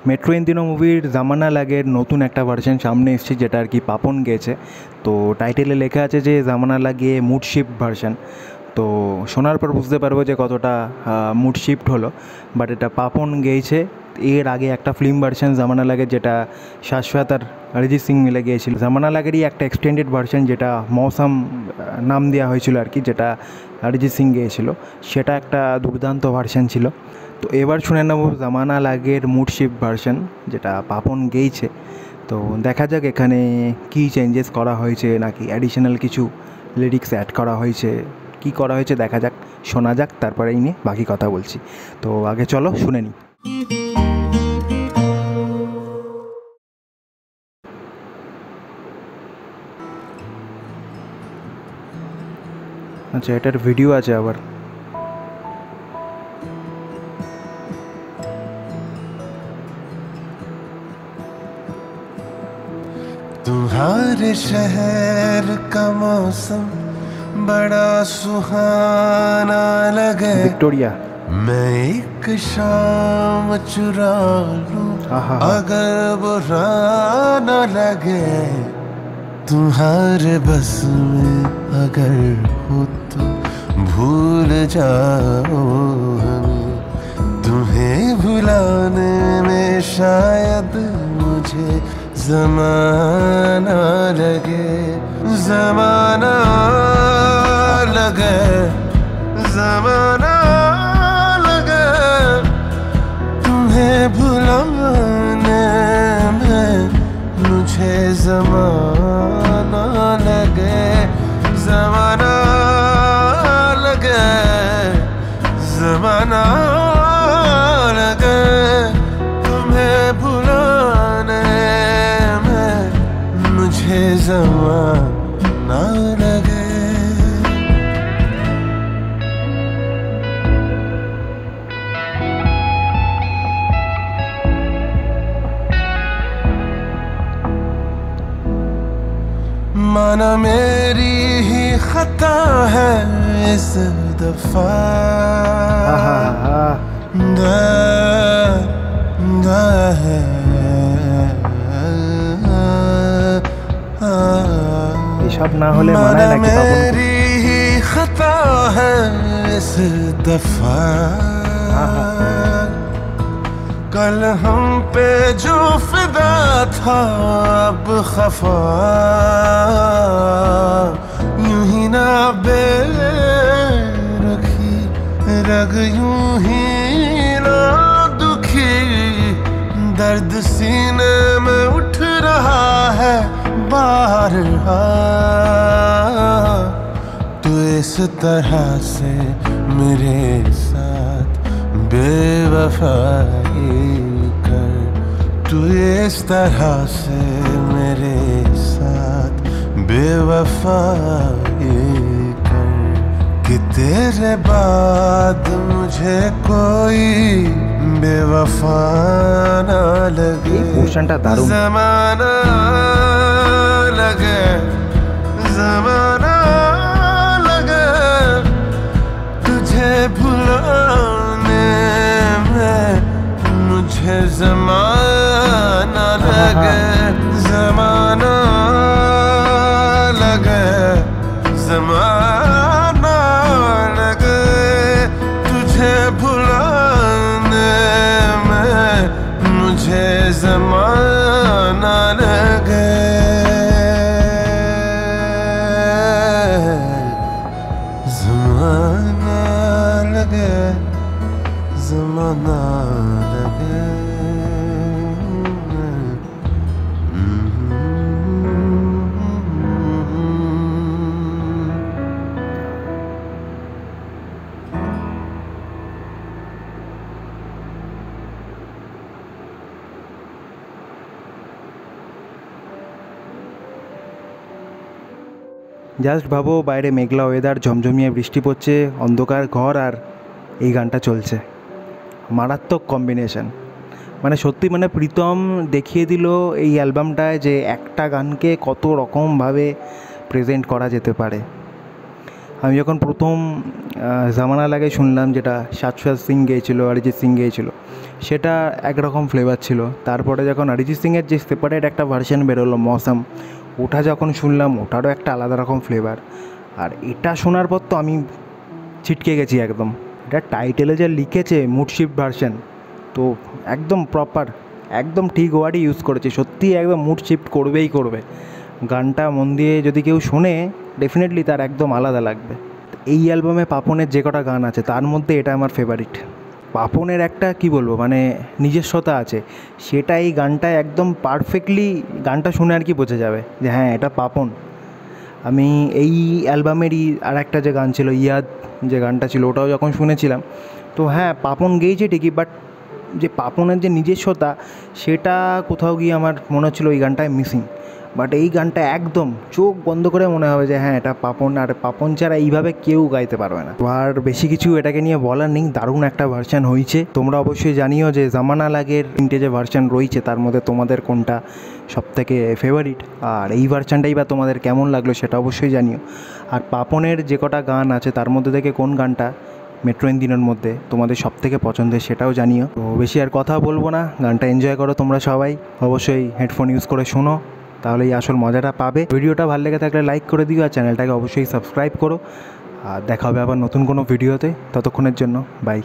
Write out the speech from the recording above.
Metro in দিনো মুভির জামানা লাগের নতুন একটা ভার্সন সামনে এসেছে, যেটা আর কি পাপন গেয়েছে। তো টাইটেলে লেখা আছে যে জামানা লাগে মুড শিফট ভার্সন। তো শোনার পর বুঝতে পারবো যে কতটা মুড শিফট হলো। বাট এটা পাপন গেয়েছে। এর আগে একটা ফিল্ম ভার্সন জামানা লাগে, যেটা শাশ্বত আর অরিজিৎ সিং মিলে গিয়েছিল। জামানা লাগেরই একটা এক্সটেন্ডেড ভার্সন, যেটা মৌসম নাম দেওয়া হয়েছিল আর কি, যেটা অরিজিৎ সিং গেয়েছিল। সেটা একটা দুর্দান্ত ভার্সন ছিল। তো এবার শুনে নেব জামানা লাগের মুড শিফট ভার্সন, যেটা পাপন গেয়েছে। তো দেখা যাক এখানে কী চেঞ্জেস করা হয়েছে, নাকি অ্যাডিশনাল কিছু লিরিক্স অ্যাড করা হয়েছে, কি করা হয়েছে দেখা যাক, শোনা যাক, তারপরে এই নিয়ে বাকি কথা বলছি। তো আগে চলো শুনে নিই। আচ্ছা, এটার ভিডিও আছে আবার। तुम्हारे शहर का मौसम बड़ा सुहाना लगे, विक्टोरिया मैं एक शाम चुरा लूं अगर बुरा न लगे। तुम्हारे बस में अगर हो तो भूल जाओ हमें, तुम्हें भुलाने में शायद मुझे ज़माना लगे। ज़माना लगे, ज़माना लगे, तुम्हें भुलाने में मुझे ज़माना लगे। ज़माना लगे, ज़माना लगे, तुम्हें भुलाने में मुझे ज़माना लगे। माना मेरी ही खता है इस दफा, सब ना होले माना मेरी ही खता है इस दफा। कल हम पे जो फिदा था अब खफा, यूं ही ना बेरखी रग यूं ही ना दुखी, दर्द सीने में उठ रहा है बारहा। तो इस तरह से मेरे साथ बेवफाई कर, तू इस तरह से मेरे साथ बेवफाई कर, कि तेरे बाद मुझे कोई बेवफा ना लगे। ज़माना लगे, ज़माना लगे, तुझे भुलाने में मुझे ज़माना लगे। ज़माना लगे, ज़माना लगे, तुझे भुलाने में मुझे ज़माना लगे। ज़माना लगे, ज़माना लगे। জাস্ট ভাবো, বাইরে মেঘলা ওয়েদার, ঝমঝমিয়ে বৃষ্টি পড়ছে, অন্ধকার ঘর, আর এই গানটা চলছে। মারাত্মক কম্বিনেশন। মানে সত্যি, মানে প্রীতম দেখিয়ে দিল এই অ্যালবামটায় যে একটা গানকে কত রকমভাবে প্রেজেন্ট করা যেতে পারে। আমি যখন প্রথম জামানা লাগে শুনলাম, যেটা শাশ্বত সিং গেয়েছিল, অরিজিৎ সিং গেয়েছিল, সেটা একরকম ফ্লেভার ছিল। তারপরে যখন অরিজিৎ সিংয়ের যে সেপারেট একটা ভার্সন বেরোলো মৌসম, ওটা যখন শুনলাম ওটারও একটা আলাদা রকম ফ্লেভার। আর এটা শোনার পর তো আমি ছিটকে গেছি একদম। এটা টাইটেলে যে লিখেছে মুড শিফট ভার্সন, তো একদম প্রপার, একদম ঠিক ওয়ার্ডই ইউজ করেছে। সত্যি একদম মুড শিফট করবেই করবে। গানটা মন দিয়ে যদি কেউ শোনে ডেফিনেটলি তার একদম আলাদা লাগবে। এই অ্যালবামে পাপনের যে কটা গান আছে তার মধ্যে এটা আমার ফেভারিট। পাপনের একটা কি বলবো মানে নিজস্বতা আছে, সেটা এই গানটায় একদম পারফেক্টলি, গানটা শুনে আর কি বোঝা যাবে যে হ্যাঁ এটা পাপন। আমি এই অ্যালবামেরই আর একটা যে গান ছিল ইয়াদ, যে গানটা ছিল ওটাও যখন শুনেছিলাম, তো হ্যাঁ পাপন গেয়েছে ঠিকই, বাট যে পাপনের যে নিজস্বতা সেটা কোথাও গিয়ে আমার মনে হচ্ছিলো এই গানটায় মিসিং। বাট এই গানটা একদম চোখ বন্ধ করে মনে হবে যে হ্যাঁ এটা পাপন, আর পাপন ছাড়া এইভাবে কেউ গাইতে পারবে না। তো আর বেশি কিছু এটাকে নিয়ে বলার নেই, দারুণ একটা ভার্সন হয়েছে। তোমরা অবশ্যই জানিও যে জামানা লাগের 3টে যে ভার্সন রয়েছে তার মধ্যে তোমাদের কোনটা সবথেকে ফেভারিট, আর এই ভার্সনটাই বা তোমাদের কেমন লাগলো সেটা অবশ্যই জানিও। আর পাপনের যে কটা গান আছে তার মধ্যে থেকে কোন গানটা মেট্রো ইন দিনের মধ্যে তোমাদের সবথেকে পছন্দের সেটাও জানিও। তো বেশি আর কথা বলবো না, গানটা এনজয় করো তোমরা সবাই। অবশ্যই হেডফোন ইউজ করে শোনো, তাহলেই আসল মজাটা পাবে। ভিডিওটা ভালো লেগে থাকলে লাইক করে দিও, আর চ্যানেলটাকে অবশ্যই সাবস্ক্রাইব করো। আর দেখা হবে আবার নতুন কোনো ভিডিওতে, ততক্ষণের জন্য বাই।